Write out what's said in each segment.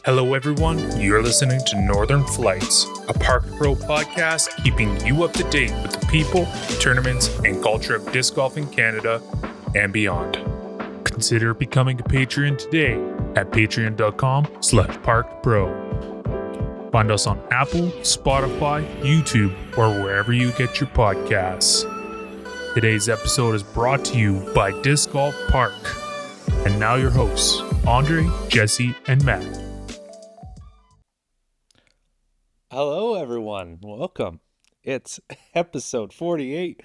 Hello, everyone. You're listening to Northern Flights, a Park Pro podcast keeping you up to date with the people, tournaments, and culture of disc golf in Canada and beyond. Consider becoming a Patreon today at patreon.com/parkpro. Find us on Apple, Spotify, YouTube, or wherever you get your podcasts. Today's episode is brought to you by DiscGolfPark. And now your hosts, Andre, Jesse, and Matt. Hello, everyone. Welcome. It's episode 48.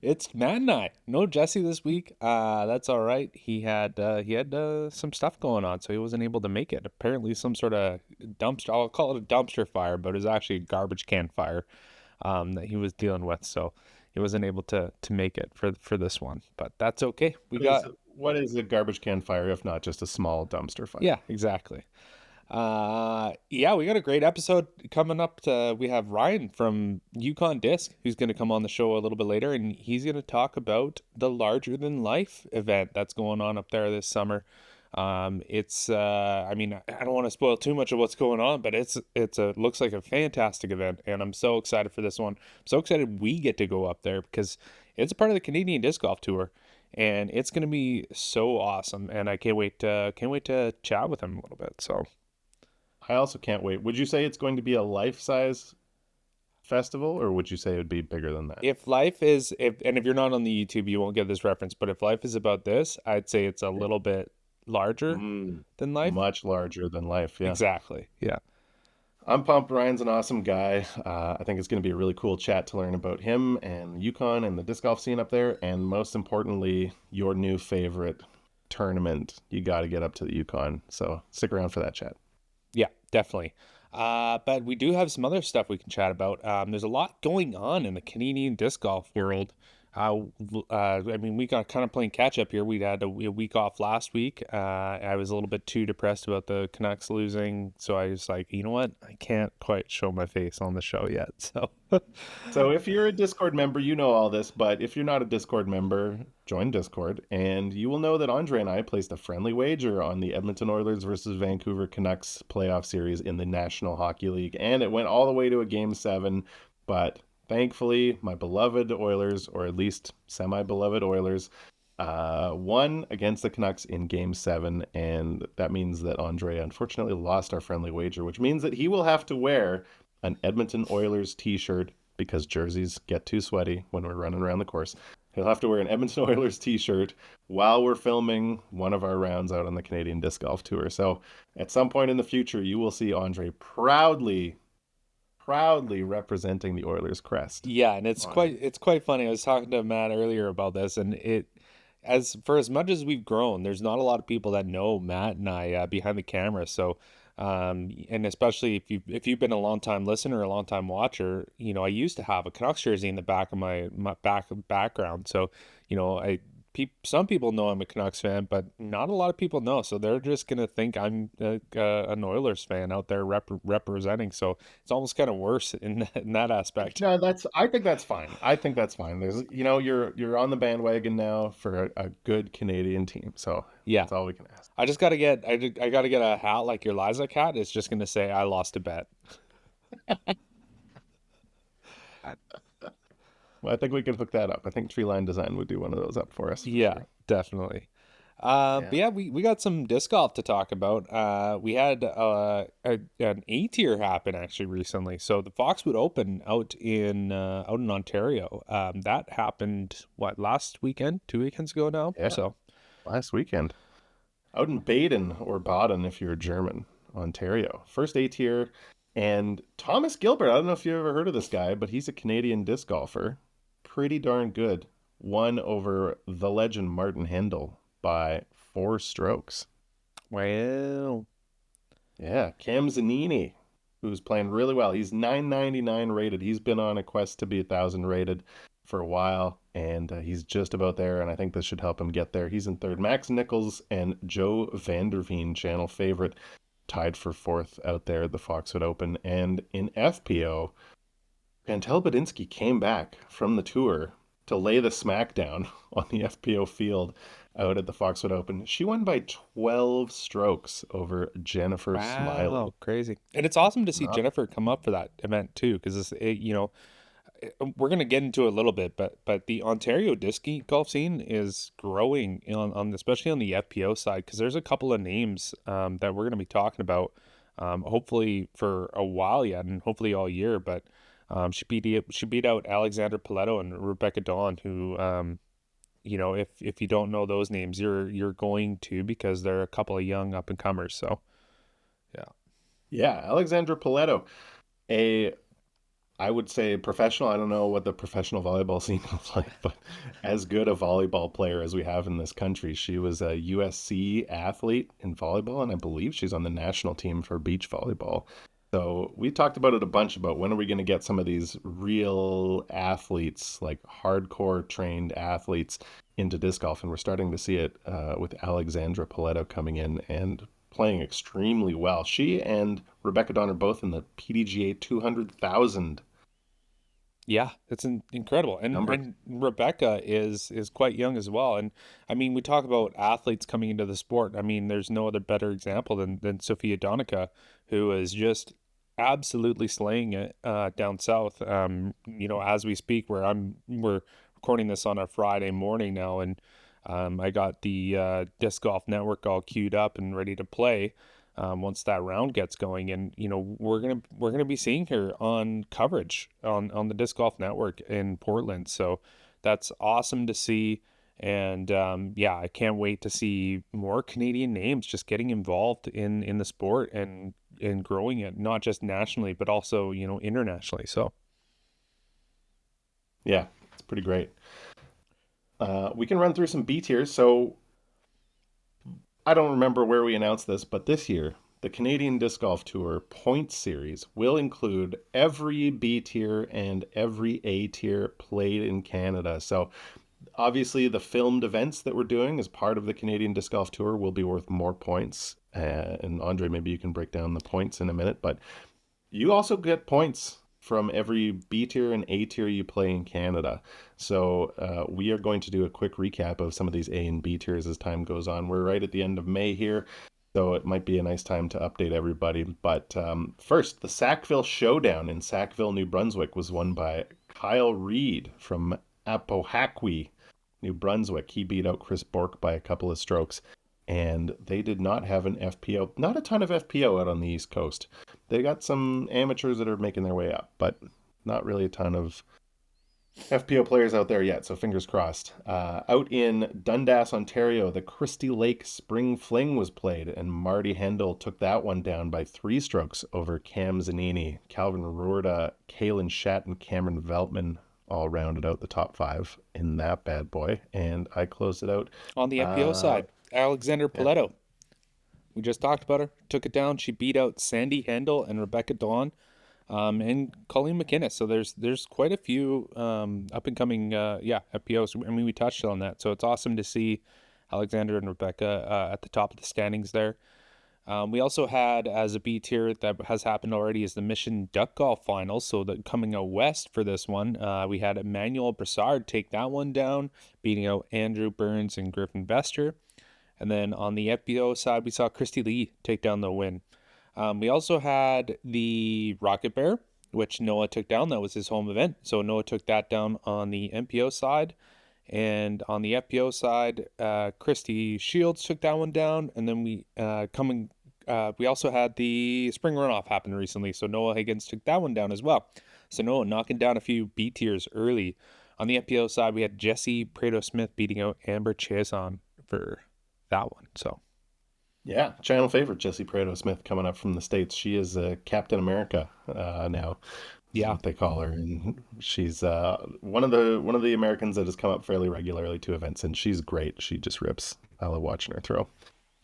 It's Matt and I. No Jesse this week. That's all right. He had some stuff going on, so he wasn't able to make it. Apparently, some sort of dumpster. I'll call it a dumpster fire, but it was actually a garbage can fire that he was dealing with. So he wasn't able to make it for this one. But that's okay. What is a garbage can fire if not just a small dumpster fire? Yeah, exactly. We got a great episode coming up. We have Ryan from Yukon Disc who's going to come on the show a little bit later, and he's going to talk about the larger than life event that's going on up there this summer. I don't want to spoil too much of what's going on, but it looks like a fantastic event, and I'm so excited for this one. I'm so excited we get to go up there because it's a part of the Canadian Disc Golf Tour, and it's going to be so awesome, and I can't wait to chat with him a little bit. So I also can't wait. Would you say it's going to be a life-size festival, or would you say it would be bigger than that? If you're not on the YouTube, you won't get this reference, but if life is about this, I'd say it's a little bit larger than life. Much larger than life, yeah. Exactly, yeah. I'm pumped. Ryan's an awesome guy. I think it's going to be a really cool chat to learn about him and Yukon and the disc golf scene up there, and most importantly, your new favorite tournament. You got to get up to the Yukon, so stick around for that chat. Yeah, definitely. But we do have some other stuff we can chat about. There's a lot going on in the Canadian disc golf world. We got kind of playing catch up here. We had a week off last week. I was a little bit too depressed about the Canucks losing, so I was like, you know what? I can't quite show my face on the show yet. So if you're a Discord member, you know all this, but if you're not a Discord member, join Discord, and you will know that Andre and I placed a friendly wager on the Edmonton Oilers versus Vancouver Canucks playoff series in the National Hockey League, and it went all the way to a Game 7, but thankfully, my beloved Oilers, or at least semi-beloved Oilers, won against the Canucks in Game 7, and that means that Andre unfortunately lost our friendly wager, which means that he will have to wear an Edmonton Oilers t-shirt because jerseys get too sweaty when we're running around the course. He'll have to wear an Edmonton Oilers t-shirt while we're filming one of our rounds out on the Canadian Disc Golf Tour. So at some point in the future, you will see Andre proudly representing the Oilers crest. Yeah, and it's quite funny. I was talking to Matt earlier about this, and as much as we've grown, there's not a lot of people that know Matt and I behind the camera. So, and especially if you've been a long time listener, a long time watcher, I used to have a Canucks jersey in the back of my background. So, some people know I'm a Canucks fan, but not a lot of people know. So they're just going to think I'm an Oilers fan out there representing. So it's almost kind of worse in that aspect. No, I think that's fine. There's, you're on the bandwagon now for a good Canadian team. So yeah, that's all we can ask. I just got to get a hat like your Liza hat. It's just going to say, I lost a bet. Well, I think we could hook that up. I think Tree Line Design would do one of those up for us. Yeah, sure. Definitely. But yeah, we got some disc golf to talk about. We had an A-tier happen actually recently. So the Foxwood Open out in Ontario. That happened last weekend? 2 weekends ago now. Yeah. So last weekend, out in Baden or Baden if you're German, Ontario. First A-tier, and Thomas Gilbert. I don't know if you ever heard of this guy, but he's a Canadian disc golfer. Pretty darn good. Won over the legend Martin Hendel by 4 strokes. Wow. Yeah, Cam Zanini, who's playing really well. He's 999 rated. He's been on a quest to be 1,000 rated for a while, and he's just about there, and I think this should help him get there. He's in third. Max Nichols and Joe Vanderveen, channel favorite, tied for 4th out there at the Foxwood Open. And in FPO, Chantel Badinsky came back from the tour to lay the smackdown on the FPO field out at the Foxwood Open. She won by 12 strokes over Jennifer Smiley. Wow, crazy. And it's awesome to see Not Jennifer come up for that event too, because we're gonna get into it a little bit, but the Ontario disc golf scene is growing on especially on the FPO side, because there's a couple of names that we're gonna be talking about, hopefully for a while yet, and hopefully all year. But she beat out Alexandra Paletto and Rebecca Dawn, who if you don't know those names, you're going to, because they're a couple of young up and comers. So yeah. Yeah, Alexandra Paletto, I would say professional. I don't know what the professional volleyball scene looks like, but as good a volleyball player as we have in this country. She was a USC athlete in volleyball, and I believe she's on the national team for beach volleyball. So we talked about it a bunch about when are we going to get some of these real athletes, like hardcore trained athletes, into disc golf, and we're starting to see it with Alexandra Paletto coming in and playing extremely well. She and Rebecca Dawn are both in the PDGA 200,000 Yeah, it's incredible. number. And Rebecca is quite young as well. And I mean, we talk about athletes coming into the sport. I mean, there's no other better example than Sophia Donica, who is just absolutely slaying it down south. As we speak, we're recording this on a Friday morning now, and I got the Disc Golf Network all queued up and ready to play once that round gets going. And we're gonna be seeing her on coverage on the Disc Golf Network in Portland, so that's awesome to see. And I can't wait to see more Canadian names just getting involved in the sport and growing it, not just nationally but also internationally. So Yeah, it's pretty great. We can run through some B tiers. So I don't remember where we announced this, but this year, the Canadian Disc Golf Tour Points Series will include every B tier and every A tier played in Canada. So obviously, the filmed events that we're doing as part of the Canadian Disc Golf Tour will be worth more points. And Andre, maybe you can break down the points in a minute, but you also get points from every B tier and A tier you play in Canada. So we are going to do a quick recap of some of these A and B tiers as time goes on. We're right at the end of May here, so it might be a nice time to update everybody. But first, the Sackville Showdown in Sackville, New Brunswick was won by Kyle Reed from Apohaqui, New Brunswick. He beat out Chris Bork by a couple of strokes, and they did not have an FPO. Not a ton of FPO out on the East Coast. They got some amateurs that are making their way up, but not really a ton of FPO players out there yet, so fingers crossed. Out in Dundas, Ontario, the Christie Lake Spring Fling was played, and Marty Hendel took that one down by 3 strokes over Cam Zanini. Calvin Roorda, Kalen Schatt, and Cameron Veltman all rounded out the top 5 in that bad boy, and I closed it out. on the FPO side, Alexander Paletto, we just talked about her, took it down. She beat out Sandy Hendel and Rebecca Dawn, and Colleen McInnes. So there's quite a few up and coming FPOs. I mean, we touched on that, so it's awesome to see Alexander and Rebecca at the top of the standings there. We also had, as a B tier that has happened already, is the Mission Duck Golf Finals. So coming out west for this one, we had Emmanuel Brassard take that one down, beating out Andrew Burns and Griffin Bester. And then on the FPO side, we saw Christy Lee take down the win. We also had the Rocket Bear, which Noah took down. That was his home event. So Noah took that down on the MPO side. And on the FPO side, Christy Shields took that one down. And then we also had the spring runoff happen recently. So Noah Higgins took that one down as well. So Noah knocking down a few B tiers early. On the FPO side, we had Jesse Prado-Smith beating out Amber Chiasson for that one. So Yeah, channel favorite Jesse Prado-Smith coming up from the States. She is Captain America now. yeah, What they call her, and she's one of the Americans that has come up fairly regularly to events, and she's great. She just rips. I love watching her throw.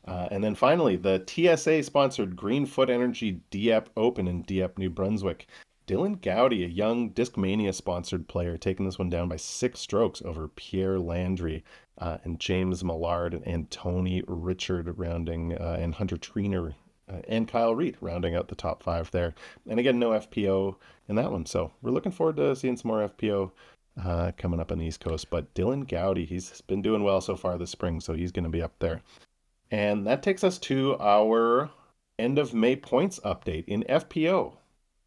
And then finally, the TSA sponsored Greenfoot Energy Dieppe Open in Dieppe, New Brunswick. Dylan Gowdy, a young Discmania sponsored player, taking this one down by 6 strokes over Pierre Landry, and James Millard and Tony Richard rounding, and Hunter Treener and Kyle Reed rounding out the top 5 there. And again, no FPO in that one. So we're looking forward to seeing some more FPO coming up on the East Coast. But Dylan Gowdy, he's been doing well so far this spring, so he's going to be up there. And that takes us to our end of May points update in FPO.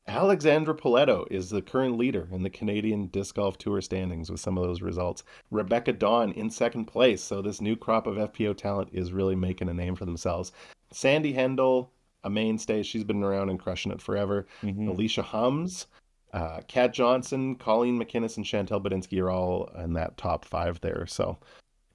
Alexandra Paletto is the current leader in the Canadian Disc Golf Tour standings with some of those results. Rebecca Dawn in second place. So this new crop of FPO talent is really making a name for themselves. Sandy Hendel, a mainstay. She's been around and crushing it forever. Alicia Hums, Kat Johnson, Colleen McInnes, and Chantel Badinsky are all in that top 5 there. So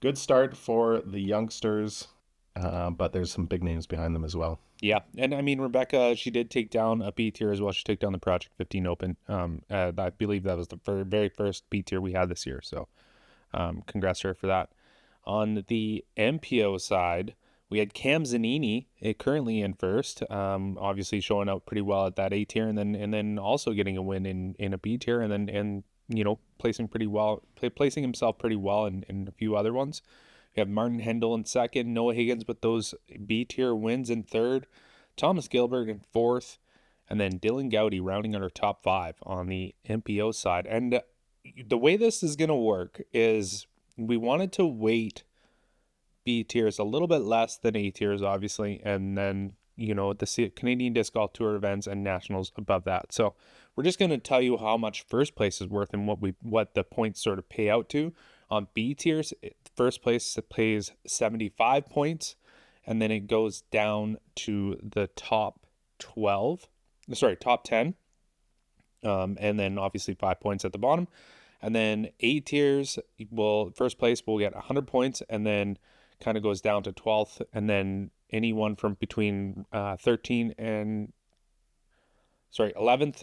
good start for the youngsters, but there's some big names behind them as well. Yeah, and I mean, Rebecca, she did take down a B tier as well. She took down the Project 15 Open. I believe that was the very first B tier we had this year. So congrats to her for that. On the MPO side, we had Cam Zanini currently in first, obviously showing out pretty well at that A tier, and then also getting a win in a B tier, and placing himself pretty well in a few other ones. We have Martin Hendel in second, Noah Higgins with those B tier wins in third, Thomas Gilbert in fourth, and then Dylan Gowdy rounding out our top 5 on the MPO side. And the way this is going to work is we wanted to weight B tiers a little bit less than A tiers, obviously, and then the Canadian Disc Golf Tour events and nationals above that. So we're just going to tell you how much first place is worth and what the points sort of pay out to. On B tiers, first place pays 75 points, and then it goes down to the top 10, and then obviously 5 points at the bottom. And then A tiers, first place will get 100 points, and then kind of goes down to 12th, and then anyone from between 11th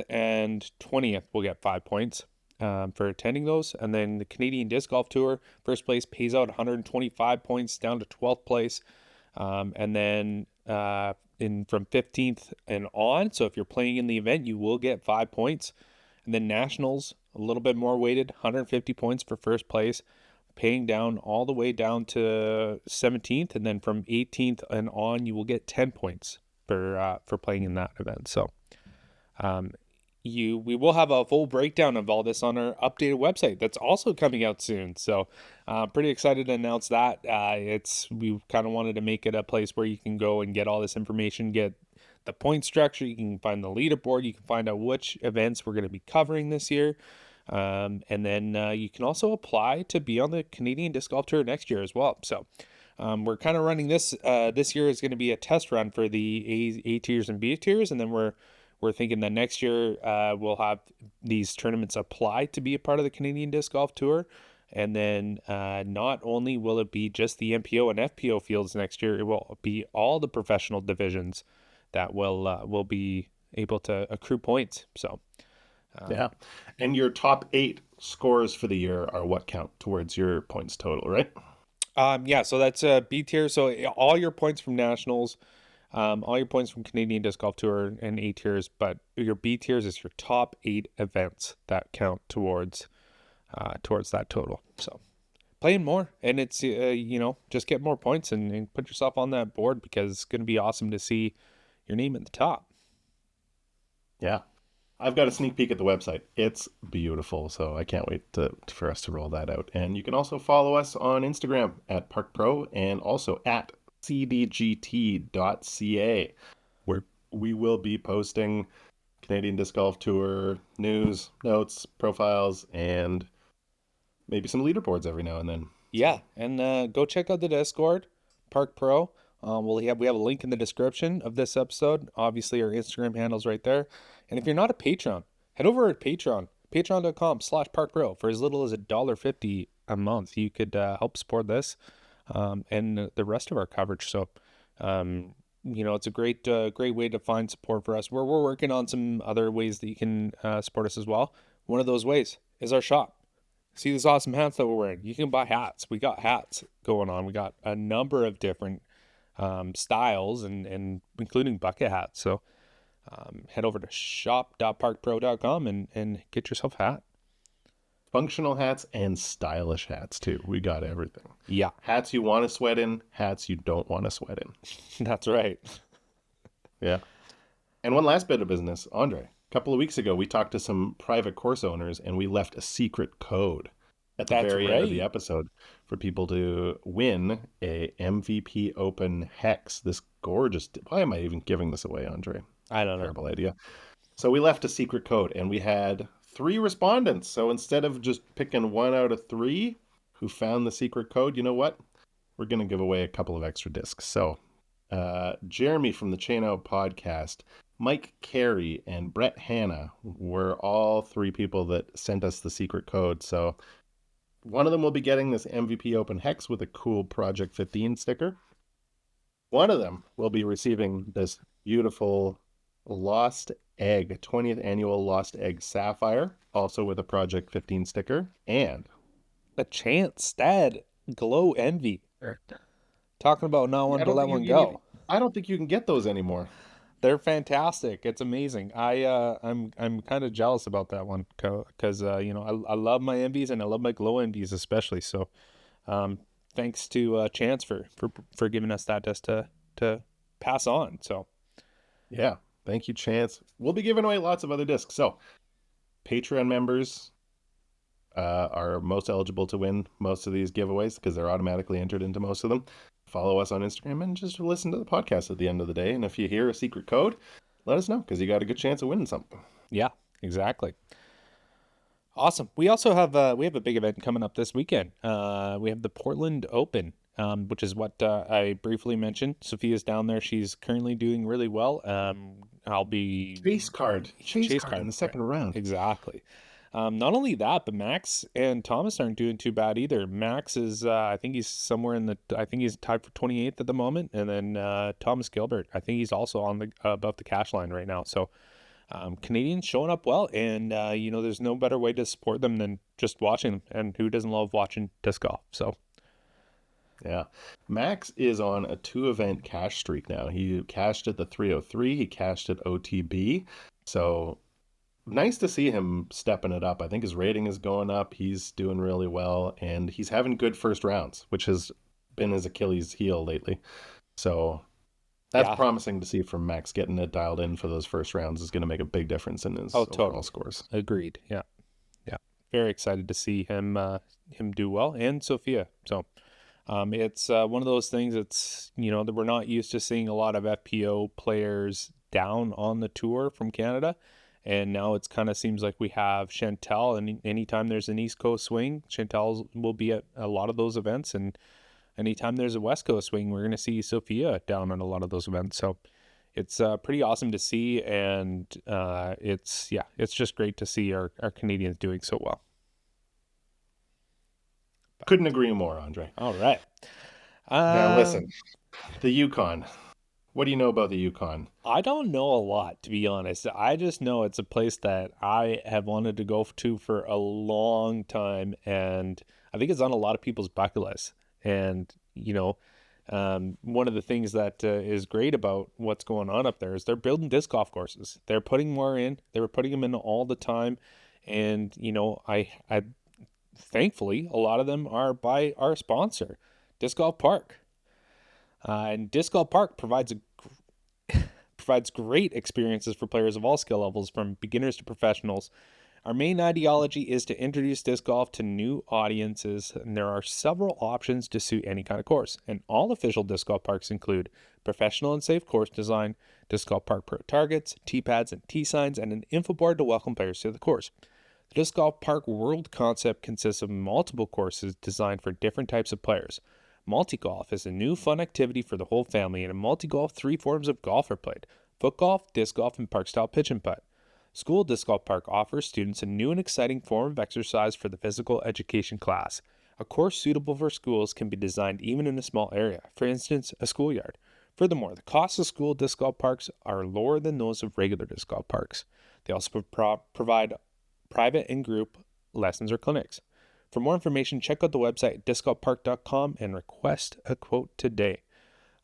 and 20th will get 5 points for attending those. And then the Canadian Disc Golf Tour, first place pays out 125 points down to 12th place, and then from 15th and on, so if you're playing in the event, you will get 5 points. And then nationals, a little bit more weighted, 150 points for first place, paying down all the way down to 17th, and then from 18th and on, you will get 10 points for playing in that event. So we will have a full breakdown of all this on our updated website that's also coming out soon. So pretty excited to announce that. We kind of wanted to make it a place where you can go and get all this information, get the point structure, you can find the leaderboard, you can find out which events we're going to be covering this year. And then you can also apply to be on the Canadian Disc Golf Tour next year as well. So we're kind of running this year is going to be a test run for the A tiers and B tiers, and then we're thinking that next year we'll have these tournaments apply to be a part of the Canadian Disc Golf Tour. And then not only will it be just the MPO and FPO fields next year, it will be all the professional divisions that will be able to accrue points. So yeah. And your top 8 scores for the year are what count towards your points total, right? Yeah, so that's B tier. So all your points from nationals, all your points from Canadian Disc Golf Tour and A tiers, but your B tiers is your top 8 events that count towards that total. So playing more, and it's just get more points and put yourself on that board, because it's going to be awesome to see your name at the top. Yeah. I've got a sneak peek at the website. It's beautiful, so I can't wait for us to roll that out. And you can also follow us on Instagram at ParkPro and also at cdgt.ca, where we will be posting Canadian Disc Golf Tour news, notes, profiles, and maybe some leaderboards every now and then. Yeah, and go check out the Discord, Park Pro. We have a link in the description of this episode. Obviously, our Instagram handle's right there. And if you're not a patron, head over to Patreon, patreon.com/parkpro. For as little as $1.50 a month, you could help support this and the rest of our coverage. So, it's a great way to find support for us. We're working on some other ways that you can support us as well. One of those ways is our shop. See these awesome hats that we're wearing? You can buy hats. We got hats going on. We got a number of different styles and including bucket hats. So head over to shop.parkpro.com and get yourself a hat. Functional hats and stylish hats too. We got everything. Yeah. Hats you want to sweat in, hats you don't want to sweat in. That's right. Yeah. And one last bit of business, Andre. couple of weeks ago, we talked to some private course owners and we left a secret code at the That's very end of the right. episode for people to win a MVP Open Hex. This gorgeous. Why am I even giving this away, Andre? I don't know. Terrible idea. So we left a secret code and we had 3 respondents. So instead of just picking 1 out of 3 who found the secret code, you know what? We're going to give away a couple of extra discs. So Jeremy from the Chain Out podcast, Mike Carey, and Brett Hanna were all 3 people that sent us the secret code. So one of them will be getting this MVP Open Hex with a cool Project 15 sticker. One of them will be receiving this beautiful Lost Egg, 20th Annual Lost Egg Sapphire, also with a Project 15 sticker. And A Chance Stad Glow Envy. Talking about not wanting to let one go. I don't think you can get those anymore. They're fantastic. It's amazing. I'm kind of jealous about that one because I love my envies and I love my glow envies especially. So, thanks to Chance for giving us that just to pass on. So, yeah, thank you, Chance. We'll be giving away lots of other discs. So, Patreon members are most eligible to win most of these giveaways because they're automatically entered into most of them. Follow us on Instagram and just listen to the podcast at the end of the day. And if you hear a secret code, let us know because you got a good chance of winning something. Yeah, exactly. Awesome. We also have a big event coming up this weekend. We have the Portland Open, which is what I briefly mentioned. Sophia's down there. She's currently doing really well. I'll be Chase card in the second round. Exactly. Not only that, but Max and Thomas aren't doing too bad either. Max is, I think he's tied for 28th at the moment. And then Thomas Gilbert, I think he's also on the above the cash line right now. So Canadians showing up well. And, there's no better way to support them than just watching them. And who doesn't love watching disc golf? So. Yeah. Max is on a 2-event cash streak now. He cashed at the 303. He cashed at OTB. So nice to see him stepping it up. I think his rating is going up. He's doing really well, and he's having good first rounds, which has been his Achilles heel lately. So that's promising to see from Max. Getting it dialed in for those first rounds is going to make a big difference in his overall scores. Agreed. Yeah. Very excited to see him do well, and Sophia. So it's one of those things. It's that we're not used to seeing a lot of FPO players down on the tour from Canada. And now it's kind of seems like we have Chantel, and anytime there's an East Coast swing, Chantel will be at a lot of those events. And anytime there's a West Coast swing, we're going to see Sophia down on a lot of those events. So it's pretty awesome to see. And it's just great to see our Canadians doing so well. Couldn't agree more, Andre. All right. Now listen, the Yukon. What do you know about the Yukon? I don't know a lot, to be honest. I just know it's a place that I have wanted to go to for a long time, and I think it's on a lot of people's bucket list. And, one of the things that is great about what's going on up there is they're building disc golf courses. They're putting more in. They were putting them in all the time. And, I thankfully, a lot of them are by our sponsor, DiscGolfPark. And DiscGolfPark provides great experiences for players of all skill levels, from beginners to professionals. Our main ideology is to introduce disc golf to new audiences, and there are several options to suit any kind of course. And all official disc golf parks include professional and safe course design, Disc Golf Park Pro targets, tee pads and tee signs, and an info board to welcome players to the course. The Disc Golf Park World concept consists of multiple courses designed for different types of players. Multi-golf is a new fun activity for the whole family, and in multi-golf, 3 forms of golf are played: foot golf, disc golf, and park-style pitch and putt. School Disc Golf Park offers students a new and exciting form of exercise for the physical education class. A course suitable for schools can be designed even in a small area, for instance, a schoolyard. Furthermore, the costs of school disc golf parks are lower than those of regular disc golf parks. They also provide private and group lessons or clinics. For more information, check out the website discgolfpark.com and request a quote today.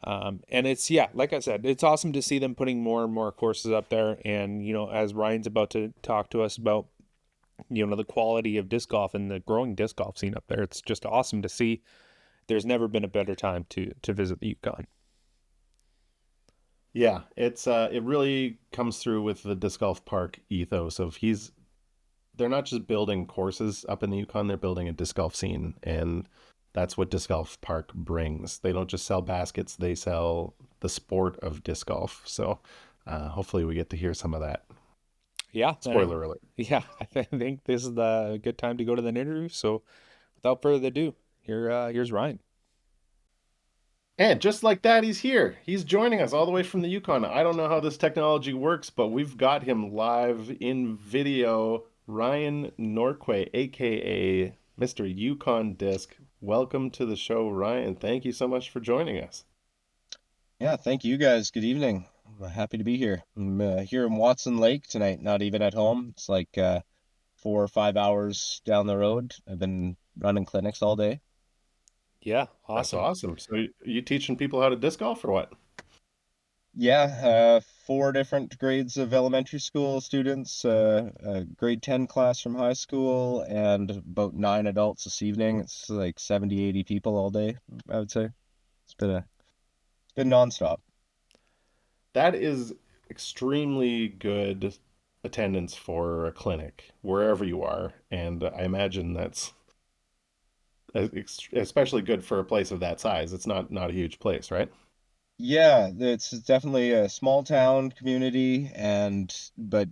And it's, like I said, it's awesome to see them putting more and more courses up there. And, as Ryan's about to talk to us about, the quality of disc golf and the growing disc golf scene up there, it's just awesome to see. There's never been a better time to visit the Yukon. Yeah, it really comes through with the disc golf park ethos of he's they're not just building courses up in the Yukon, they're building a disc golf scene, and that's what Disc Golf Park brings. They don't just sell baskets, they sell the sport of disc golf. So hopefully we get to hear some of that. Yeah, Spoiler alert. yeah, think this is the good time to go to the interview. So without further ado, here's Ryan. And just like that, he's here. He's joining us all the way from the Yukon. I don't know how this technology works, but we've got him live in video. Ryan Norquay, aka Mr. Yukon Disc. Welcome to the show, Ryan. Thank you so much for joining us. Yeah, thank you guys. Good evening. I'm happy to be here. I'm here in Watson Lake tonight, not even at home. It's like 4 or 5 hours down the road. I've been running clinics all day. Yeah, That's awesome. awesome. So you teaching people how to disc golf or what? Yeah, 4 different grades of elementary school students, a grade 10 class from high school, and about 9 adults this evening. It's like 70, 80 people all day, I would say. It's been nonstop. That is extremely good attendance for a clinic, wherever you are. And I imagine that's especially good for a place of that size. It's not a huge place, right? Yeah, it's definitely a small town community and but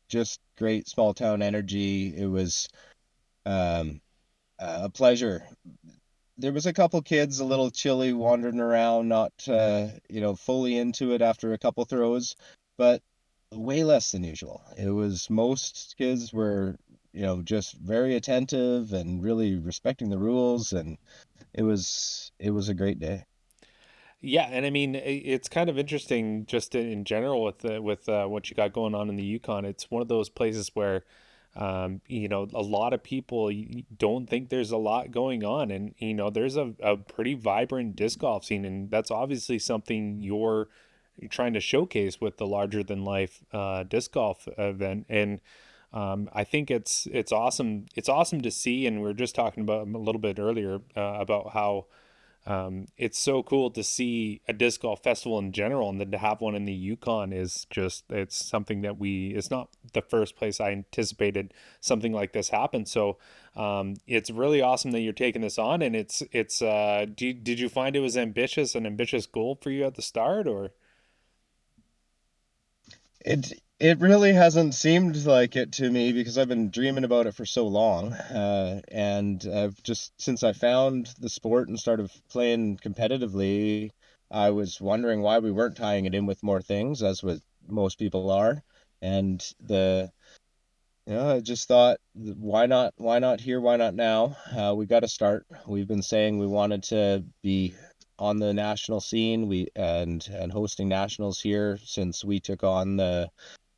just great small town energy. It was um a pleasure. There was a couple kids a little chilly wandering around, not fully into it after a couple throws, but way less than usual. It was most kids were, just very attentive and really respecting the rules, and it was a great day. Yeah, and I mean it's kind of interesting just in general with what you got going on in the Yukon. It's one of those places where a lot of people don't think there's a lot going on, and there's a pretty vibrant disc golf scene, and that's obviously something you're trying to showcase with the larger than life disc golf event. And I think it's awesome. It's awesome to see, and we are just talking about a little bit earlier about how it's so cool to see a disc golf festival in general, and then to have one in the Yukon is just, it's something that it's not the first place I anticipated something like this happen. So it's really awesome that you're taking this on, and did you find it was an ambitious goal for you at the start, or? It really hasn't seemed like it to me because I've been dreaming about it for so long. And I've just since I found the sport and started playing competitively, I was wondering why we weren't tying it in with more things, as what most people are. And I just thought, why not here? Why not now? We got to start. We've been saying we wanted to be on the national scene, and hosting nationals here since we took on the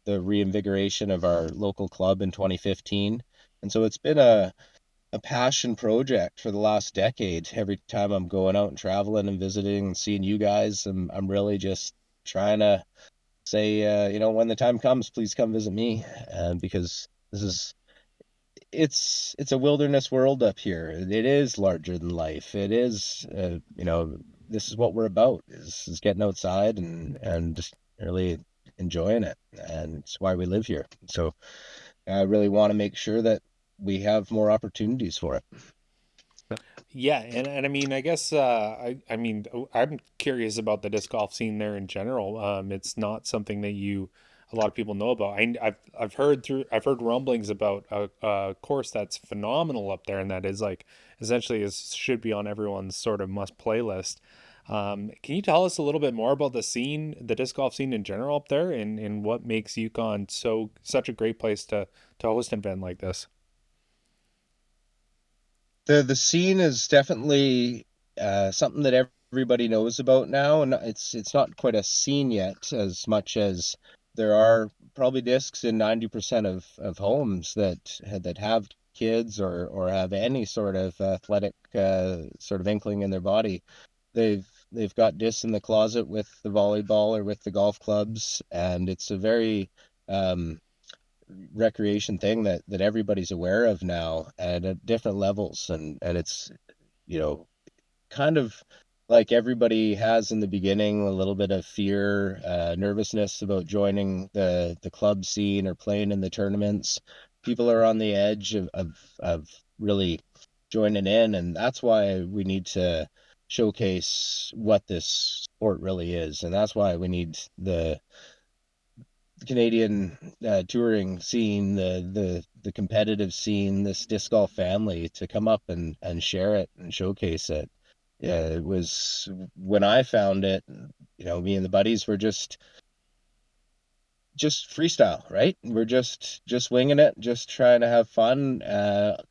reinvigoration of our local club in 2015. And so it's been a passion project for the last decade. Every time I'm going out and traveling and visiting and seeing you guys, I'm really just trying to say, when the time comes, please come visit me. Because this is it's a wilderness world up here. It is larger than life. It is, this is what we're about, is getting outside and just really enjoying it. And it's why we live here. So I really want to make sure that we have more opportunities for it. Yeah, and I mean, I guess I'm curious about the disc golf scene there in general. It's not something that a lot of people know about. I've heard rumblings about a course that's phenomenal up there, and that is like essentially should be on everyone's sort of must play list. Can you tell us a little bit more about the scene, the disc golf scene in general up there, and what makes Yukon such a great place to host an event like this? The scene is definitely something that everybody knows about now, and it's not quite a scene yet, as much as there are probably discs in 90% of homes that have kids or have any sort of athletic sort of inkling in their body. They've got discs in the closet with the volleyball or with the golf clubs, and it's a very um, recreation thing that everybody's aware of now and at different levels, and it's you know kind of like everybody has in the beginning, a little bit of fear, nervousness about joining the club scene or playing in the tournaments. People are on the edge of really joining in, and that's why we need to showcase what this sport really is, and that's why we need the Canadian touring scene, the competitive scene, this disc golf family to come up and share it and showcase it. Yeah, it was when I found it, me and the buddies were just freestyle, right? We're just winging it, just trying to have fun,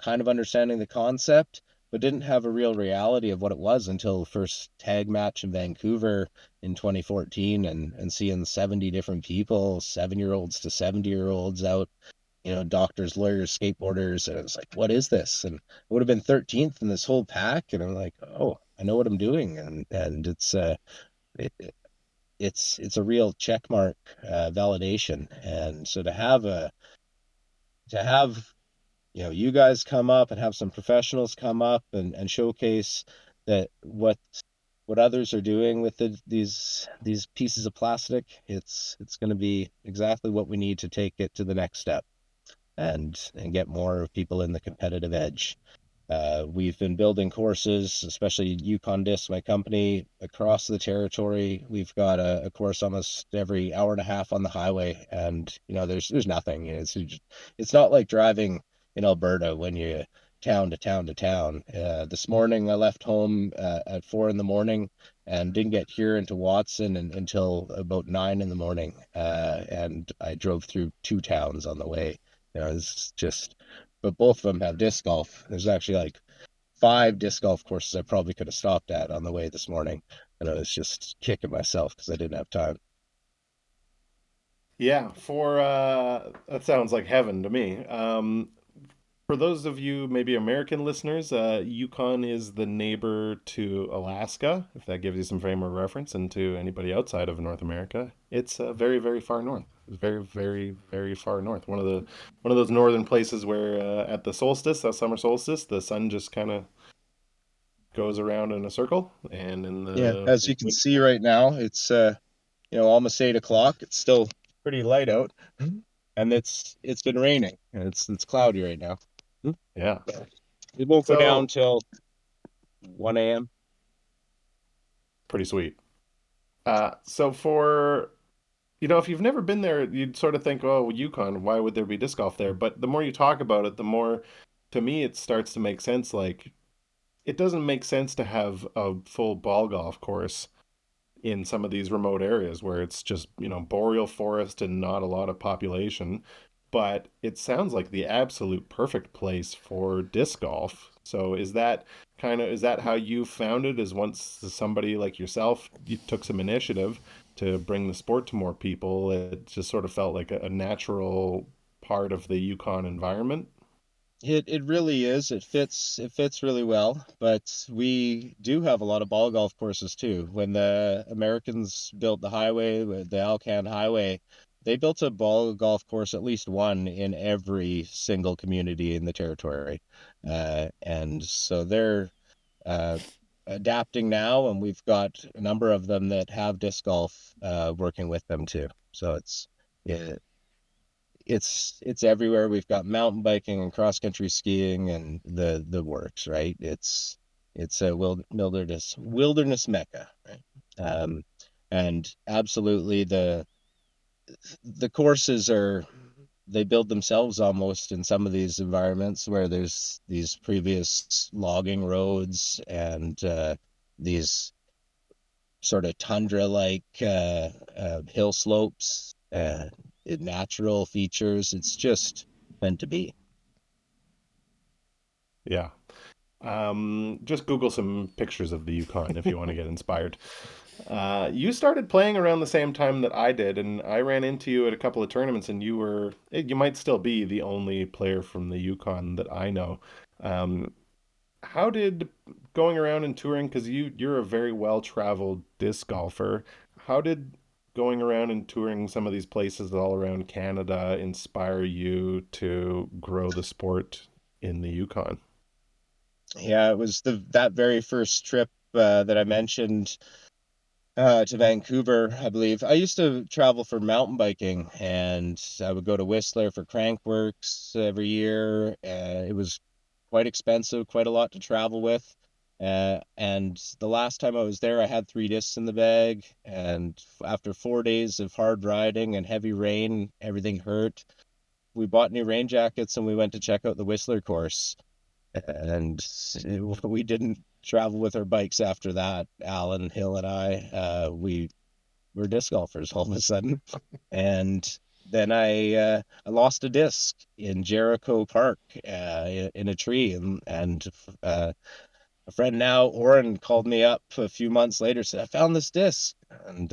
kind of understanding the concept, but didn't have a real reality of what it was until the first tag match in Vancouver in 2014 and seeing 70 different people, 7-year-olds to 70-year-olds out, doctors, lawyers, skateboarders, and it was like, what is this? And I would have been 13th in this whole pack, and I'm like, oh, I know what I'm doing, and it, it's a real check mark validation. And so to have you guys come up and have some professionals come up and showcase that what others are doing with these pieces of plastic, it's going to be exactly what we need to take it to the next step and get more people in the competitive edge. We've been building courses, especially Yukon Disc, my company, across the territory. We've got a course almost every hour and a half on the highway, and there's nothing. It's not like driving in Alberta when you town to town to town. This morning I left home at 4 a.m. and didn't get here into Watson until about 9 a.m. And I drove through 2 towns on the way. It's just, but both of them have disc golf. There's actually like 5 disc golf courses I probably could have stopped at on the way this morning, and I was just kicking myself because I didn't have time. Yeah, for that sounds like heaven to me. For those of you maybe American listeners, Yukon is the neighbor to Alaska, if that gives you some frame of reference, and to anybody outside of North America, it's very, very far north. It's very, very, very far north. One of those northern places where at the solstice, that summer solstice, the sun just kind of goes around in a circle, and in Yeah, the as you can see right now, it's almost 8 o'clock. It's still pretty light out, and it's been raining, and it's cloudy right now. yeah. It won't go down So till 1 a.m. pretty sweet. So for if you've never been there, you'd sort of think, oh, Yukon, why would there be disc golf there? But the more you talk about it, the more, to me, it starts to make sense. Like, it doesn't make sense to have a full ball golf course in some of these remote areas where it's just, boreal forest and not a lot of population. But it sounds like the absolute perfect place for disc golf. So is that how you found it? Is once somebody like yourself, you took some initiative to bring the sport to more people, it just sort of felt like a natural part of the Yukon environment? It really is. It fits really well, but we do have a lot of ball golf courses too. When the Americans built the highway, the Alcan Highway, they built a ball golf course, at least one in every single community in the territory. And so they're uh, adapting now, and we've got a number of them that have disc golf working with them too. So yeah, it's everywhere. We've got mountain biking and cross country skiing and the works, right? It's a wilderness mecca, right? Um, and absolutely the courses they build themselves almost in some of these environments where there's these previous logging roads and these sort of tundra like hill slopes, natural features. It's just meant to be. Yeah. Just Google some pictures of the Yukon if you want to get inspired. You started playing around the same time that I did, and I ran into you at a couple of tournaments, and you might still be the only player from the Yukon that I know. Um, how did going around and touring, because you're a very well-traveled disc golfer, how did going around and touring some of these places all around Canada inspire you to grow the sport in the Yukon? Yeah, it was that very first trip that I mentioned to Vancouver, I believe. I used to travel for mountain biking, and I would go to Whistler for Crankworks every year. It was quite expensive, quite a lot to travel with. And the last time I was there, I had 3 discs in the bag, and after 4 days of hard riding and heavy rain, everything hurt. We bought new rain jackets and we went to check out the Whistler course. And we didn't travel with our bikes after that. Alan Hill and we were disc golfers all of a sudden. And then I lost a disc in Jericho Park in a tree, and a friend now, Oren, called me up a few months later, said, I found this disc. And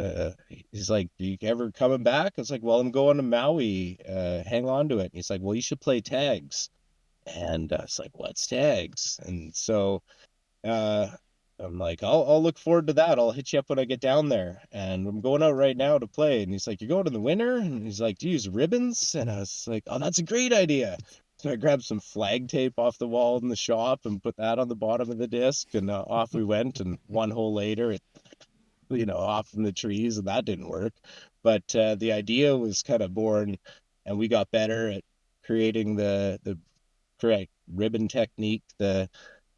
he's like, "Are you ever coming back?" I was like, "Well, I'm going to Maui. Hang on to it." And he's like, "Well, you should play tags." And I was like, "What's tags?" And so uh, I'm like, I'll look forward to that. I'll hit you up when I get down there. And I'm going out right now to play. And he's like, "You're going in the winter?" And he's like, "Do you use ribbons?" And I was like, "Oh, that's a great idea." So I grabbed some flag tape off the wall in the shop and put that on the bottom of the disc. And off we went. And one hole later, it, off from the trees, and that didn't work. But the idea was kind of born, and we got better at creating the correct ribbon technique, the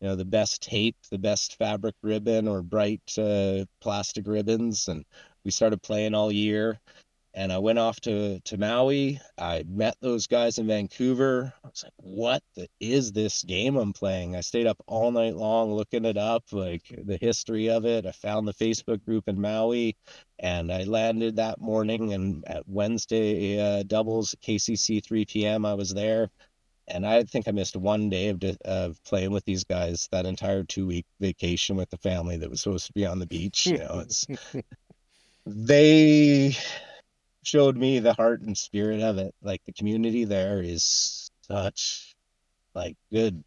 best tape, the best fabric ribbon or bright plastic ribbons. And we started playing all year. And I went off to Maui. I met those guys in Vancouver. I was like, what is this game I'm playing? I stayed up all night long looking it up, like the history of it. I found the Facebook group in Maui, and I landed that morning. And at Wednesday doubles, KCC 3 p.m., I was there. And I think I missed one day of playing with these guys that entire 2-week vacation with the family that was supposed to be on the beach. They showed me the heart and spirit of it. Like the community there is such like good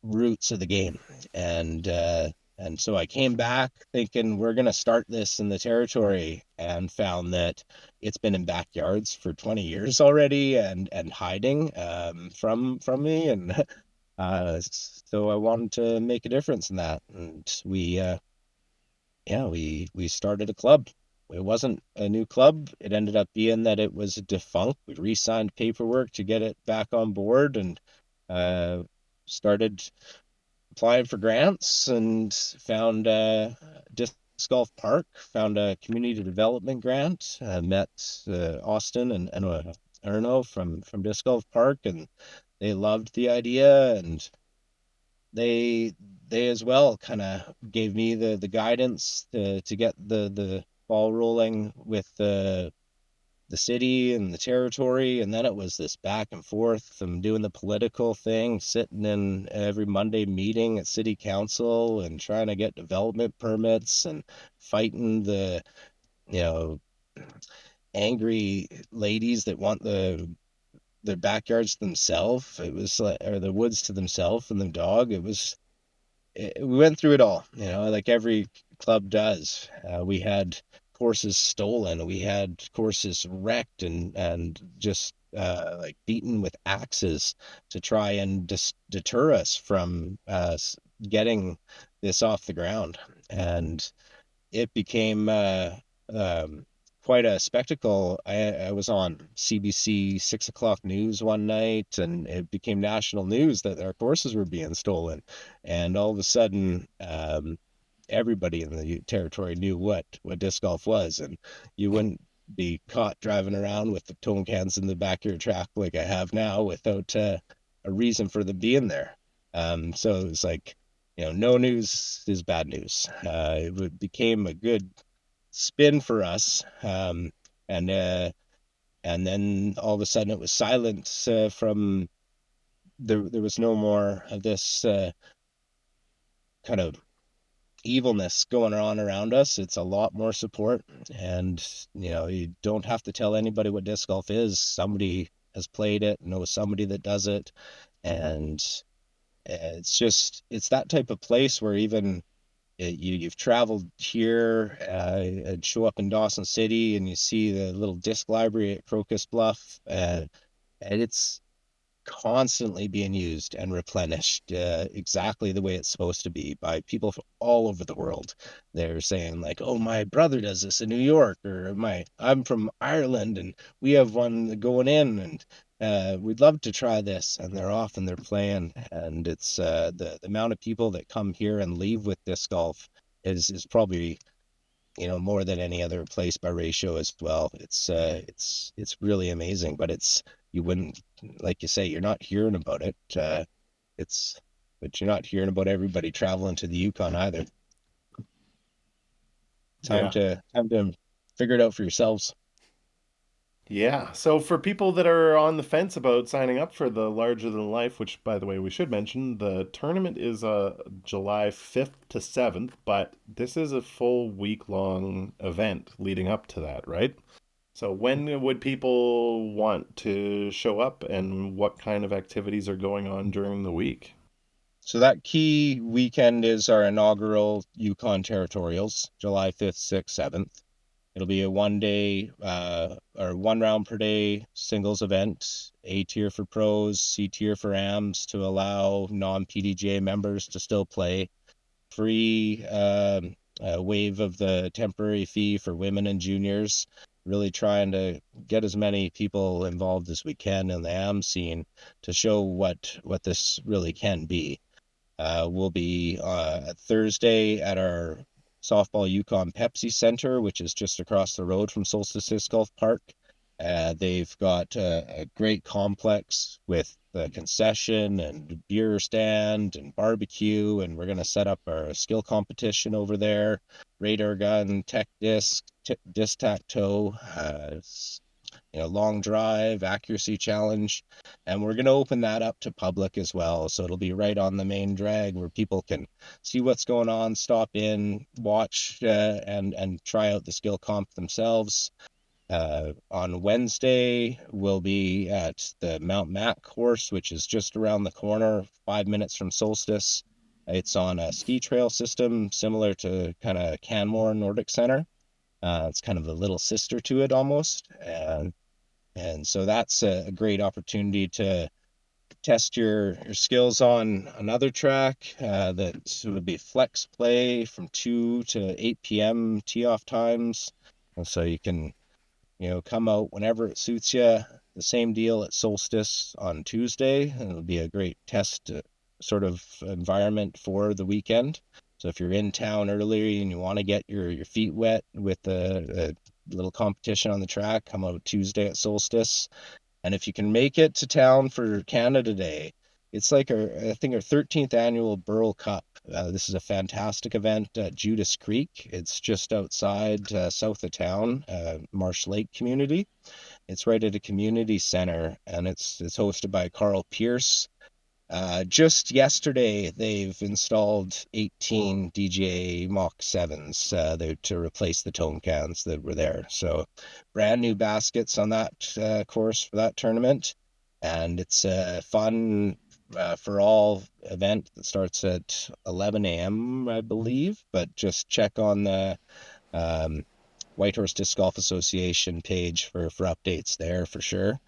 roots of the game. And so I came back thinking we're going to start this in the territory, and found that it's been in backyards for 20 years already, and hiding from me. And so I wanted to make a difference in that. And we started a club. It wasn't a new club. It ended up being that it was defunct. We re-signed paperwork to get it back on board, and started applying for grants, and found Disc Golf Park, found a community development grant, met Austin and Erno from Disc Golf Park, and they loved the idea. And they as well kind of gave me the guidance to get the ball rolling with the city and the territory. And then it was this back and forth. I'm doing the political thing, sitting in every Monday meeting at city council and trying to get development permits, and fighting the angry ladies that want their backyards to themselves. It was like, or the woods to themselves and the dog. We went through it all, like every club does. We had courses stolen, we had courses wrecked, and just like beaten with axes to try and deter us from getting this off the ground. And it became quite a spectacle. I was on CBC 6 o'clock news one night, and it became national news that our courses were being stolen. And all of a sudden, everybody in the territory knew what disc golf was, and you wouldn't be caught driving around with the tone cans in the back of your track like I have now without a reason for them being there. So it was like, no news is bad news. It became a good spin for us. And then all of a sudden it was silent from there was no more of this kind of evilness going on around us. It's a lot more support, and you don't have to tell anybody what disc golf is. Somebody has played it, knows somebody that does it. And it's that type of place where even you've traveled here and show up in Dawson City, and you see the little disc library at Crocus Bluff, and it's constantly being used and replenished exactly the way it's supposed to be by people from all over the world. They're saying like, "Oh, my brother does this in New York," or I'm from Ireland and we have one going in, and we'd love to try this." And they're off and they're playing, and it's the amount of people that come here and leave with disc golf is probably, more than any other place by ratio as well. It's really amazing, but you wouldn't, like you say, you're not hearing about it. It's but you're not hearing about everybody traveling to the Yukon either. Time to figure it out for yourselves. Yeah. So for people that are on the fence about signing up for the larger than life, which by the way we should mention, the tournament is July 5th to 7th, but this is a full week long event leading up to that, right? So when would people want to show up and what kind of activities are going on during the week? So that key weekend is our inaugural Yukon Territorials, July 5th, 6th, 7th. It'll be a 1 day or 1 round per day singles event, A tier for pros, C tier for AMs, to allow non-PDGA members to still play. Free waive of the temporary fee for women and juniors. Really trying to get as many people involved as we can in the AM scene to show what this really can be. We'll be Thursday at our Softball Yukon Pepsi Center, which is just across the road from Solstice Disc Golf Park. They've got a great complex with the concession and beer stand and barbecue, and we're going to set up our skill competition over there. Radar gun, tech disc, disc tac-toe, long drive, accuracy challenge, and we're going to open that up to public as well. So it'll be right on the main drag where people can see what's going on, stop in, watch, and try out the skill comp themselves. On Wednesday, we'll be at the Mount Mac course, which is just around the corner, 5 minutes from Solstice. It's on a ski trail system similar to kind of Canmore Nordic Center. It's kind of a little sister to it almost. And so that's a great opportunity to test your skills on another track that would be flex play from 2 to 8 p.m. tee off times. And so you can, come out whenever it suits you. The same deal at Solstice on Tuesday, and it'll be a great test sort of environment for the weekend. So if you're in town earlier and you want to get your feet wet with a little competition on the track, come out Tuesday at Solstice. And if you can make it to town for Canada Day, it's like I think our 13th annual Burl Cup. This is a fantastic event at Judas Creek. It's just outside south of town, Marsh Lake community. It's right at a community center, and it's hosted by Carl Pierce. Just yesterday, they've installed 18 DJA Mach 7s to replace the tone cans that were there. So brand new baskets on that course for that tournament. And it's a fun for all event that starts at 11 a.m., I believe. But just check on the Whitehorse Disc Golf Association page for updates there for sure.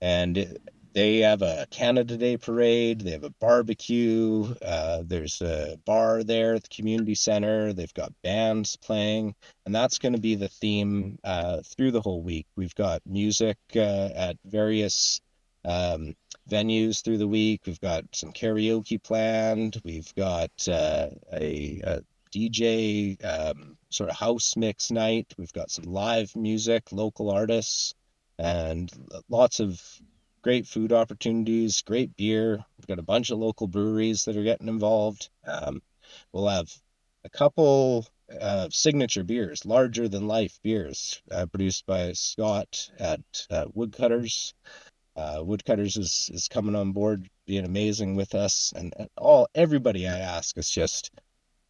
And they have a Canada Day parade. They have a barbecue. There's a bar there at the community center. They've got bands playing, and that's going to be the theme through the whole week. We've got music at various venues through the week. We've got some karaoke planned. We've got a DJ sort of house mix night. We've got some live music, local artists, and lots of great food opportunities, great beer. We've got a bunch of local breweries that are getting involved. We'll have a couple signature beers, larger than life beers, produced by Scott at Woodcutters. Woodcutters is coming on board, being amazing with us, and everybody I ask is just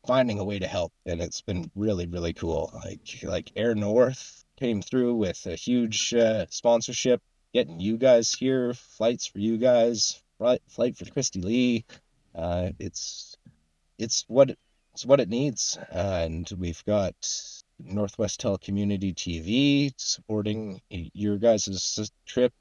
finding a way to help, and it's been really, really cool. Like Air North came through with a huge sponsorship, getting you guys here, flights for you guys, flight for Christy Lee. It's what it needs, and we've got Northwest Telecommunity TV supporting your guys' trip.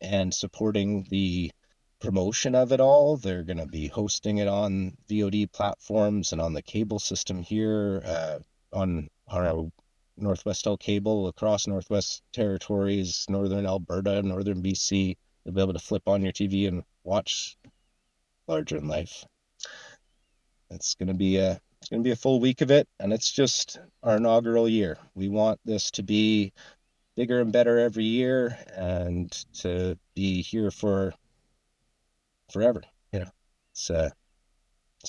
and supporting the promotion of it all. They're going to be hosting it on VOD platforms and on the cable system here, on our Northwest cable across Northwest Territories, Northern Alberta, Northern BC. You'll be able to flip on your TV and watch Larger Than Life. It's going to be a full week of it, and it's just our inaugural year. We want this to be bigger and better every year, and to be here for forever. It's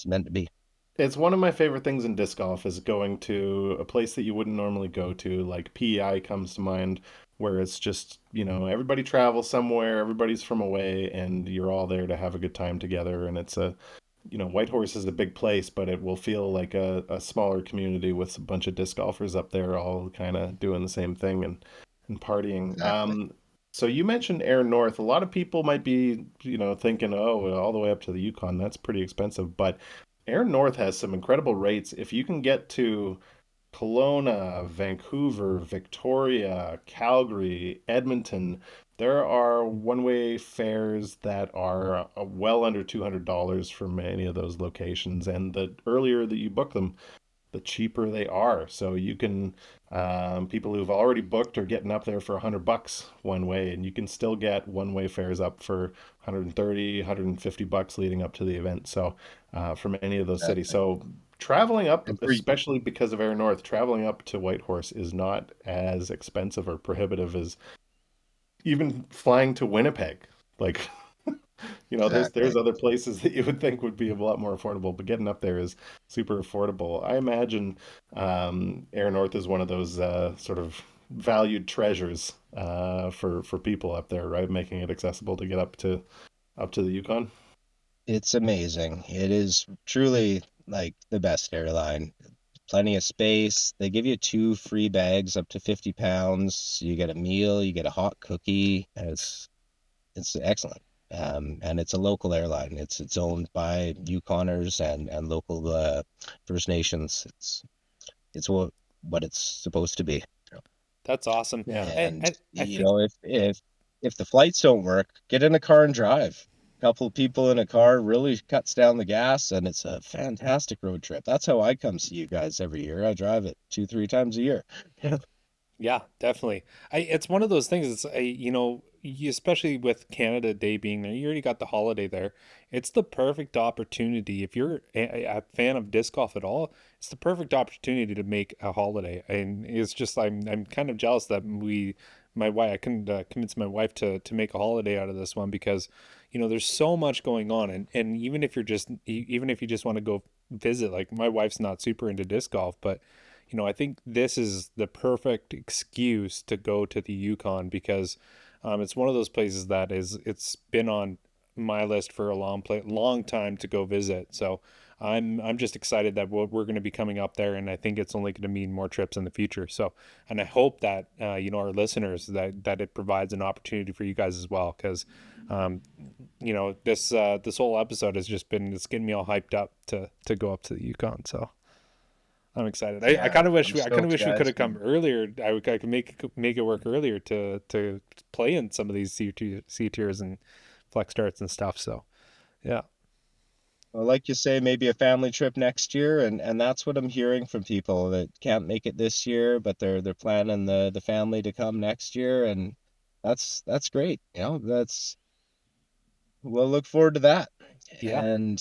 meant to be. It's one of my favorite things in disc golf is going to a place that you wouldn't normally go to. Like PEI comes to mind, where it's just, everybody travels somewhere, everybody's from away, and you're all there to have a good time together. And it's Whitehorse is a big place, but it will feel like a smaller community with a bunch of disc golfers up there all kind of doing the same thing and partying. Exactly. So you mentioned Air North. A lot of people might be, thinking, oh, all the way up to the Yukon, that's pretty expensive. But Air North has some incredible rates. If you can get to Kelowna, Vancouver, Victoria, Calgary, Edmonton, there are one-way fares that are well under $200 from any of those locations. And the earlier that you book them, the cheaper they are. So you can, people who've already booked are getting up there for $100 one way, and you can still get one-way fares up for 130, $150 leading up to the event. So from any of those cities. So traveling up, And especially because of Air North, traveling up to Whitehorse is not as expensive or prohibitive as even flying to Winnipeg. Like, there's exactly. other places that you would think would be a lot more affordable, but getting up there is super affordable. I imagine Air North is one of those sort of valued treasures for people up there, right? Making it accessible to get up to the Yukon. It's amazing. It is truly like the best airline. Plenty of space. They give you 2 free bags up to 50 pounds. You get a meal, you get a hot cookie, and it's excellent. And it's a local airline. It's owned by Yukoners and local First Nations. It's what it's supposed to be. That's awesome. Yeah. And I think if the flights don't work, get in a car and drive. A couple of people in a car really cuts down the gas, and it's a fantastic road trip. That's how I come see you guys every year. I drive it 2-3 times a year. Yeah, definitely. It's one of those things. Especially with Canada Day being there, you already got the holiday there. It's the perfect opportunity. If you're a fan of disc golf at all, it's the perfect opportunity to make a holiday. And it's just, I'm kind of jealous that my wife, I couldn't convince my wife to make a holiday out of this one because, there's so much going on. And even if you just want to go visit, like my wife's not super into disc golf, but I think this is the perfect excuse to go to the Yukon because it's one of those places that it's been on my list for a long time to go visit. So I'm just excited that we're going to be coming up there, and I think it's only going to mean more trips in the future. So, and I hope that our listeners that it provides an opportunity for you guys as well, because this whole episode has just been it's getting me all hyped up to go up to the Yukon. So. I'm excited. I kind of wish I'm I kind of stoked, wish we guys. could have come earlier. I could make it work earlier to play in some of these C tiers and flex starts and stuff. So, yeah, Well, like you say, maybe a family trip next year, and that's what I'm hearing from people that can't make it this year, but they're planning the family to come next year, and that's great. We'll look forward to that. yeah, And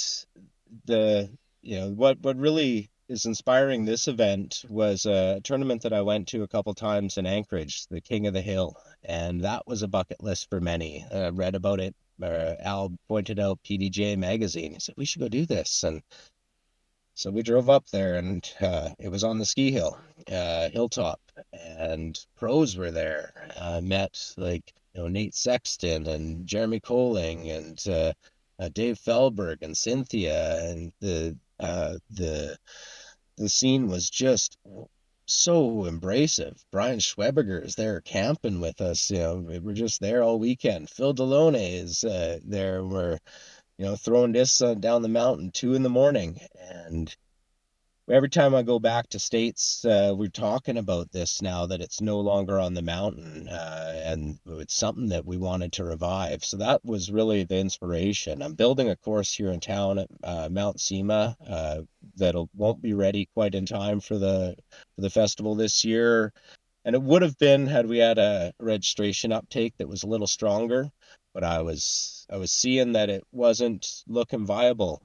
the what really is inspiring this event was a tournament that I went to a couple times in Anchorage, the King of the Hill, and that was a bucket list for many. Read about it. Al pointed out PDJ magazine. He said we should go do this, and so we drove up there, and it was on the ski hill, hilltop, and pros were there. I met Nate Sexton and Jeremy Colling and Dave Felberg and Cynthia, and the scene was just so embracive. Brian Schweberger is there camping with us. We were just there all weekend. Phil Delone is there. We're throwing discs down the mountain 2 in the morning, and every time I go back to States, we're talking about this now that it's no longer on the mountain, and it's something that we wanted to revive. So that was really the inspiration. I'm building a course here in town at Mount Sema that won't be ready quite in time for the festival this year. And it would have been had we had a registration uptake that was a little stronger, but I was seeing that it wasn't looking viable.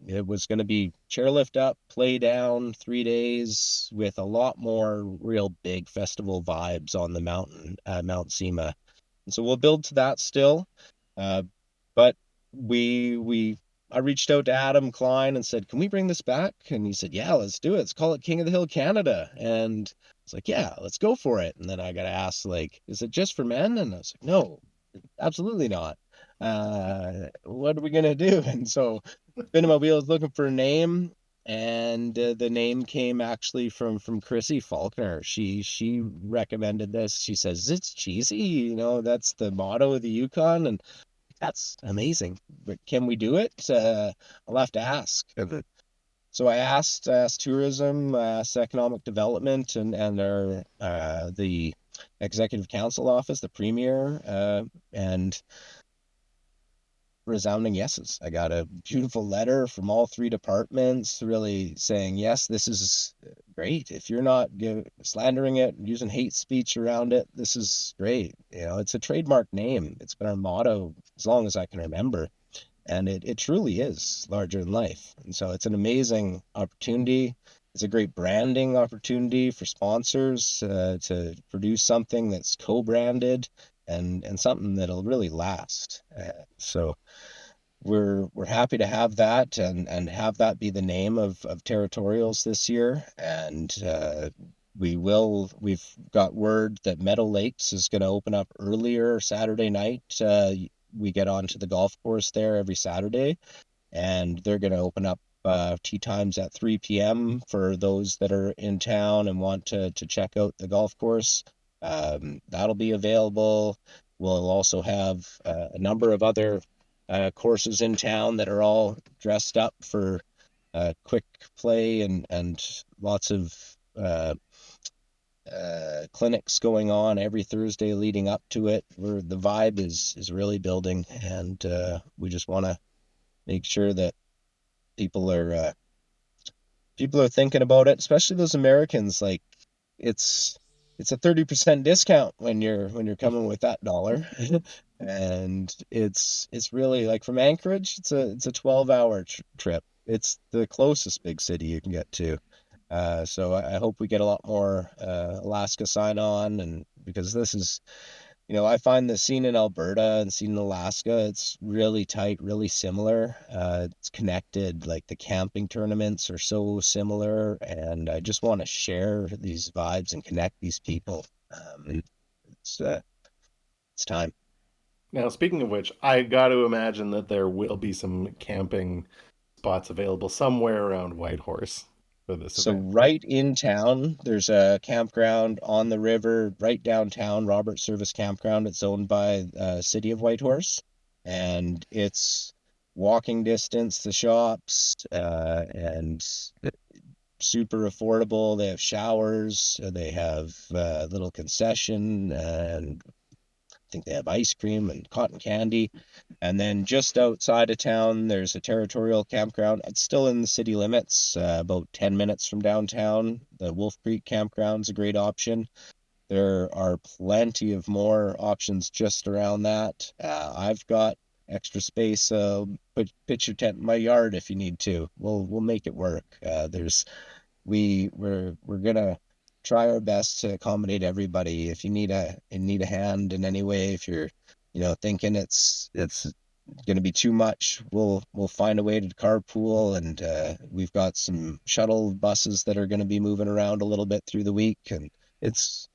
It was going to be chairlift up, play down, 3 days with a lot more real big festival vibes on the mountain, Mount Sema. And so we'll build to that still. Uh, but we I reached out to Adam Klein and said, "Can we bring this back?" And he said, "Yeah, let's do it. Let's call it King of the Hill Canada." And it's like, "Yeah, let's go for it." And then I got asked, like, "Is it just for men?" And I was like, "No, absolutely not. What are we gonna do?" And so spinning my wheels looking for a name, and the name came actually from Chrissy Faulkner. She recommended this. She says it's cheesy, that's the motto of the Yukon, and that's amazing. But can we do it? I'll have to ask. So I asked tourism, I asked economic development, and our the executive council office, the premier, and resounding yeses. I got a beautiful letter from all three departments really saying, yes, this is great. If you're not slandering it, using hate speech around it, this is great. It's a trademark name. It's been our motto as long as I can remember. And it truly is larger than life. And so it's an amazing opportunity. It's a great branding opportunity for sponsors to produce something that's co-branded and something that'll really last. So we're happy to have that and have that be the name of territorials this year. And we've got word that Meadow Lakes is going to open up earlier Saturday night. We get onto the golf course there every Saturday, and they're going to open up tee times at 3 p.m. for those that are in town and want to check out the golf course. That'll be available. We'll also have a number of other courses in town that are all dressed up for quick play and lots of clinics going on every Thursday leading up to it, where the vibe is really building, and we just want to make sure that people are thinking about it, especially those Americans. Like, it's a 30% discount when you're coming with that dollar. And it's really, like, from Anchorage, it's a 12-hour trip. It's the closest big city you can get to. So I hope we get a lot more Alaska sign on, and because this is, I find the scene in Alberta and scene in Alaska, it's really tight, really similar. It's connected, like the camping tournaments are so similar, and I just want to share these vibes and connect these people. It's time. Now, speaking of which, I got to imagine that there will be some camping spots available somewhere around Whitehorse for this So event. right in town, there's a campground on the river right downtown, Robert Service Campground. It's owned by City of Whitehorse, and it's walking distance to shops, and super affordable. They have showers, they have a little concession, and I think they have ice cream and cotton candy. And then just outside of town, there's a territorial campground. It's still in the city limits, about 10 minutes from downtown. The Wolf Creek campground's a great option. There are plenty of more options just around that. I've got extra space. Pitch your tent in my yard if you need to. We'll make it work. We're gonna try our best to accommodate everybody. If you need a hand in any way, if you're thinking it's going to be too much, we'll find a way to carpool, and we've got some shuttle buses that are going to be moving around a little bit through the week, and it's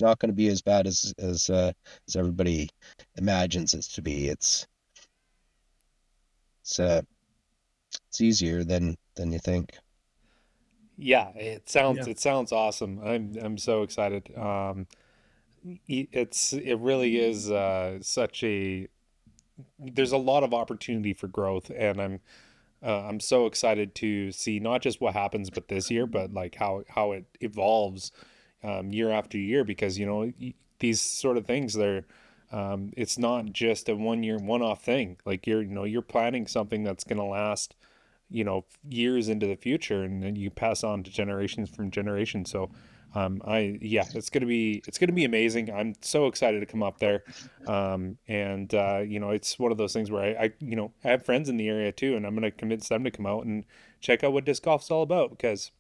not going to be as bad as everybody imagines it to be. It's easier than you think. Yeah, it sounds awesome. I'm so excited. It really is such a there's a lot of opportunity for growth, and I'm so excited to see not just what happens but this year, but like how it evolves year after year, because these sort of things, they're it's not just a 1 year one-off thing. Like you're planning something that's going to last years into the future, and then you pass on to generations from generation. So it's gonna be amazing. I'm so excited to come up there. And it's one of those things where I have friends in the area too, and I'm gonna convince them to come out and check out what disc golf's all about, because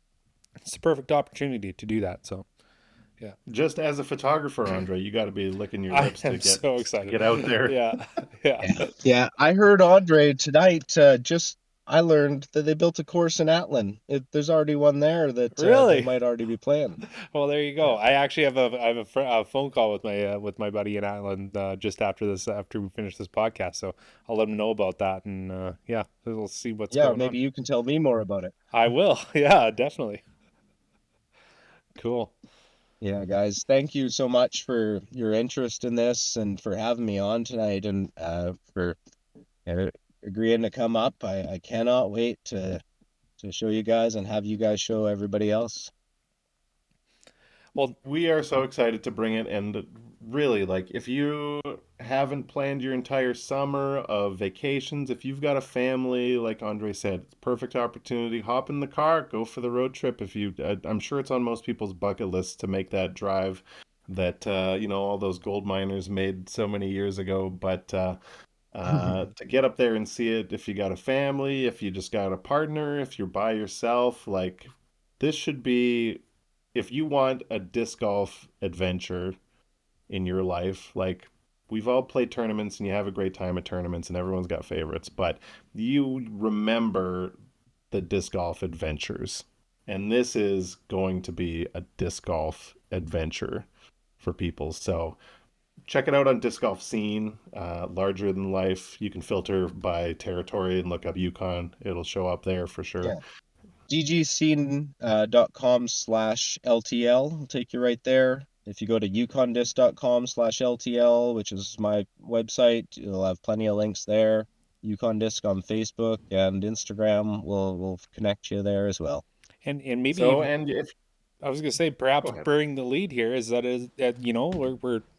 it's the perfect opportunity to do that. So yeah. Just as a photographer, Andre, you got to be licking your I lips am so excited. get out there. Yeah. Yeah. Yeah, I heard Andre tonight. I learned that they built a course in Atlin. There's already one there that they Really? might already be playing. Well, there you go. I actually have a phone call with my buddy in Ireland just after we finish this podcast. So I'll let him know about that, and yeah, we'll see what's Yeah, going maybe on. you can tell me more about it. I will. Yeah, definitely. Cool. Yeah, guys, thank you so much for your interest in this and for having me on tonight, and for agreeing to come up. I cannot wait to show you guys and have you guys show everybody else. Well, We are so excited to bring it, and really, like, if you haven't planned your entire summer of vacations, if you've got a family, like Andre said, it's a perfect opportunity. Hop in the car, go for the road trip. I'm sure it's on most people's bucket lists to make that drive that all those gold miners made so many years ago. But to get up there and see it, if you got a family, if you just got a partner, if you're by yourself, like, this should be, if you want a disc golf adventure in your life, like, we've all played tournaments and you have a great time at tournaments and everyone's got favorites, but you remember the disc golf adventures. And this is going to be a disc golf adventure for people. So check it out on Disc Golf Scene, larger than life. You can filter by territory and look up Yukon. It'll show up there for sure. Yeah. dgscene.com/LTL will take you right there. If you go to yukondisc.com/LTL, which is my website, you'll have plenty of links there. Yukon Disc on Facebook and Instagram will connect you there as well. and maybe So, even, and if I was gonna say, perhaps Go ahead. bearing the lead here is that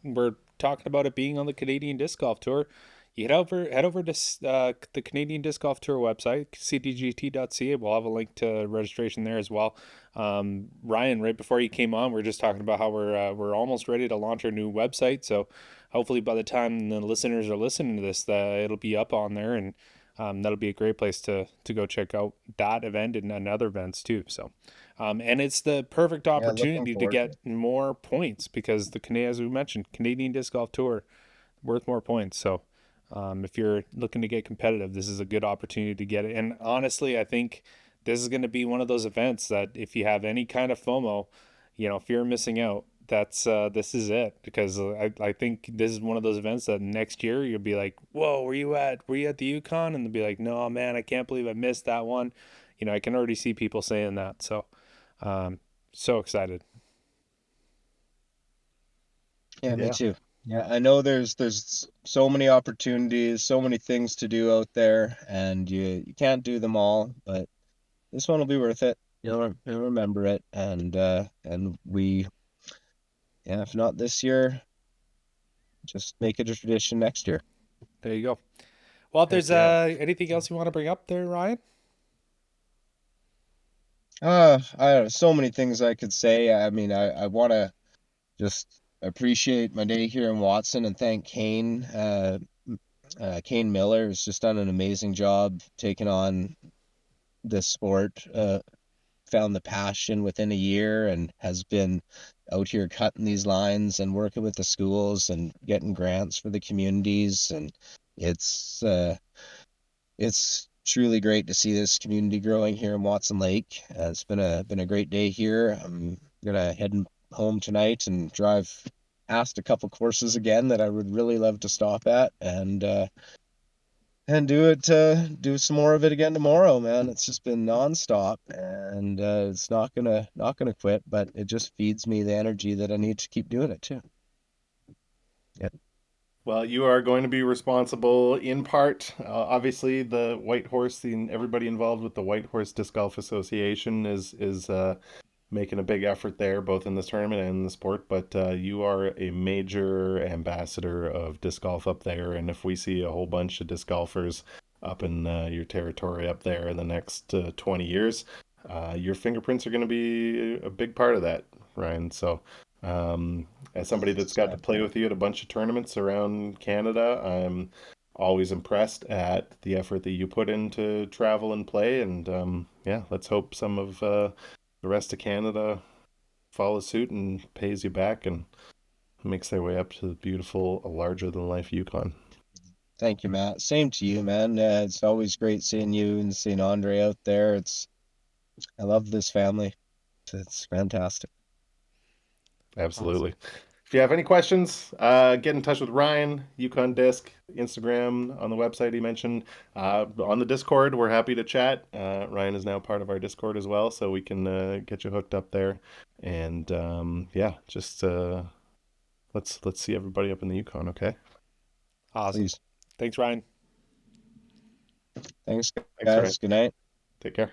we're talking about it being on the Canadian Disc Golf Tour. You head over to the Canadian Disc Golf Tour website, cdgt.ca. We'll have a link to registration there as well. Ryan, right before you came on, we are just talking about how we're almost ready to launch our new website. So hopefully by the time the listeners are listening to this, it'll be up on there, and that'll be a great place to go check out that event and other events too. So, and it's the perfect opportunity to get more points, because as we mentioned, Canadian Disc Golf Tour, worth more points. So, if you're looking to get competitive, this is a good opportunity to get it. And honestly, I think this is going to be one of those events that if you have any kind of FOMO, if you're missing out, this is it, because I think this is one of those events that next year you'll be like, whoa, were you at the Yukon? And they'll be like, no, man, I can't believe I missed that one. I can already see people saying that. So, so excited. Yeah, me too. Yeah, I know there's so many opportunities, so many things to do out there, and you can't do them all, but this one will be worth it. You'll remember it, and we, yeah, if not this year, just make it a tradition next year. There you go. Well, if there's anything else you want to bring up there, Ryan? I don't know, so many things I could say. I mean, I want to just appreciate my day here in Watson and thank Kane. Kane Miller has just done an amazing job taking on this sport. Found the passion within a year and has been out here cutting these lines and working with the schools and getting grants for the communities. And it's truly great to see this community growing here in Watson Lake. It's been a great day here. I'm gonna head home tonight and drive past a couple courses again that I would really love to stop at, and do some more of it again tomorrow, man. It's just been nonstop, and it's not gonna quit, but it just feeds me the energy that I need to keep doing it too. Yeah. Well, you are going to be responsible in part. Obviously, the White Horse, everybody involved with the White Horse Disc Golf Association is making a big effort there, both in this tournament and in the sport. But you are a major ambassador of disc golf up there, and if we see a whole bunch of disc golfers up in your territory up there in the next 20 years, your fingerprints are going to be a big part of that, Ryan. So. As somebody that's got to play with you at a bunch of tournaments around Canada, I'm always impressed at the effort that you put into travel and play. And yeah, let's hope some of the rest of Canada follows suit and pays you back and makes their way up to the beautiful, larger than life Yukon. Thank you, Matt. Same to you, man. It's always great seeing you and seeing Andre out there. I love this family. It's fantastic. Absolutely. If you have any questions, get in touch with Ryan, Yukon Disc, Instagram, on the website he mentioned. On the Discord, we're happy to chat. Ryan is now part of our Discord as well, so we can get you hooked up there. And yeah, just let's see everybody up in the Yukon, okay? Awesome. Please. Thanks, Ryan. Thanks, Ryan. guys. Good night. Take care.